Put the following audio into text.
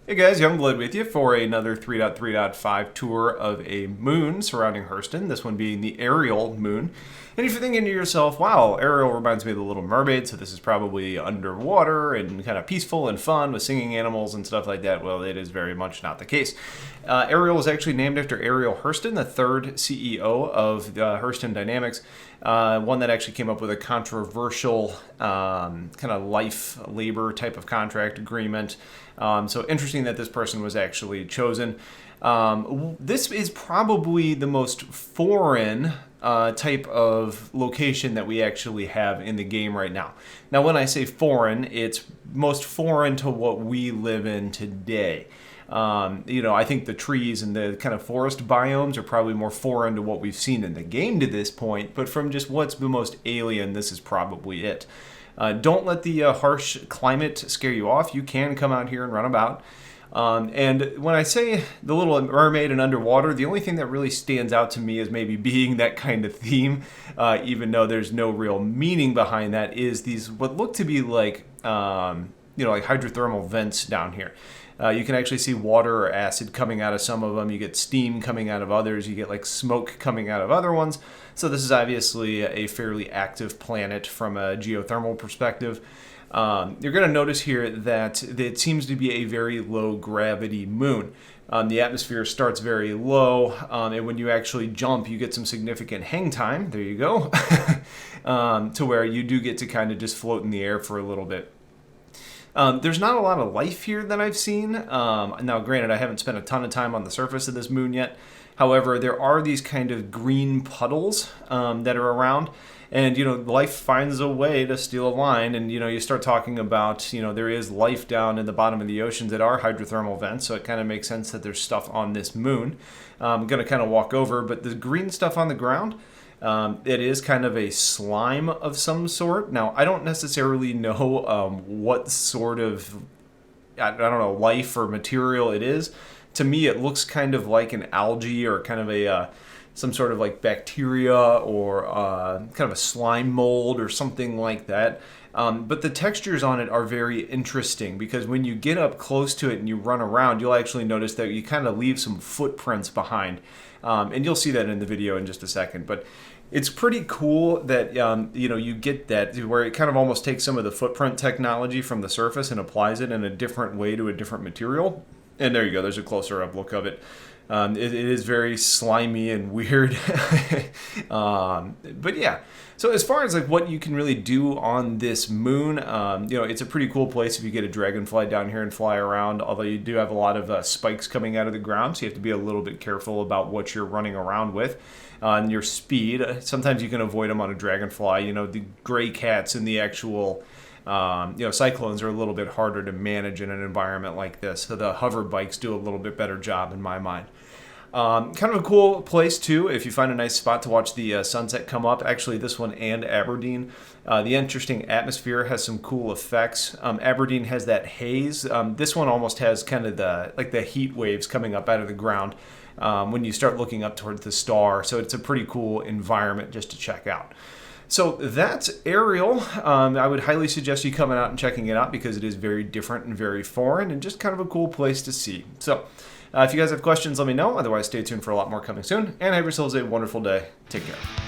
Hey guys, Youngblood with you for another 3.3.5 tour of a moon surrounding Hurston, this one being the Arial moon. And if you're thinking to yourself, wow, Arial reminds me of the Little Mermaid, so this is probably underwater and kind of peaceful and fun with singing animals and stuff like that, well, it is very much not the case. Arial was actually named after Arial Hurston, the third CEO of Hurston Dynamics, one that actually came up with a controversial kind of life labor type of contract agreement. So interesting that this person was actually chosen. This is probably the most foreign type of location that we actually have in the game right now. Now, when I say foreign, it's most foreign to what we live in today. I think the trees and the kind of forest biomes are probably more foreign to what we've seen in the game to this point, but from just what's the most alien, this is probably it. Don't let the harsh climate scare you off. You can come out here and run about. And when I say the Little Mermaid and underwater, the only thing that really stands out to me as maybe being that kind of theme, even though there's no real meaning behind that, is these what look to be like hydrothermal vents down here. You can actually see water or acid coming out of some of them. You get steam coming out of others. You get like smoke coming out of other ones. So this is obviously a fairly active planet from a geothermal perspective. You're going to notice here that it seems to be a very low gravity moon. The atmosphere starts very low, and when you actually jump, you get some significant hang time. There you go. To where you do get to kind of just float in the air for a little bit. There's not a lot of life here that I've seen. Now, granted, I haven't spent a ton of time on the surface of this moon yet. However, there are these kind of green puddles that are around. And, life finds a way to steal a line. And, you start talking about, there is life down in the bottom of the oceans that are hydrothermal vents. So it kind of makes sense that there's stuff on this moon. I'm going to kind of walk over. But the green stuff on the ground, it is kind of a slime of some sort. Now, I don't necessarily know what sort of, life or material it is. To me, it looks kind of like an algae or kind of a some sort of like bacteria or kind of a slime mold or something like that. But the textures on it are very interesting because when you get up close to it and you run around, you'll actually notice that you kind of leave some footprints behind. And you'll see that in the video in just a second. But it's pretty cool that you get that where it kind of almost takes some of the footprint technology from the surface and applies it in a different way to a different material. And there you go. There's a closer up look of it. It is very slimy and weird. But yeah. So as far as like what you can really do on this moon, it's a pretty cool place if you get a dragonfly down here and fly around. Although you do have a lot of spikes coming out of the ground, so you have to be a little bit careful about what you're running around with. And your speed. Sometimes you can avoid them on a dragonfly. The gray cats and the actual cyclones are a little bit harder to manage in an environment like this. So the hover bikes do a little bit better job in my mind. Kind of a cool place too if you find a nice spot to watch the sunset come up. Actually, this one and Aberdeen. The interesting atmosphere has some cool effects. Aberdeen has that haze. This one almost has kind of the heat waves coming up out of the ground when you start looking up towards the star. So it's a pretty cool environment just to check out. So that's Arial. I would highly suggest you coming out and checking it out because it is very different and very foreign and just kind of a cool place to see. So if you guys have questions, let me know. Otherwise, stay tuned for a lot more coming soon. And have yourselves a wonderful day. Take care.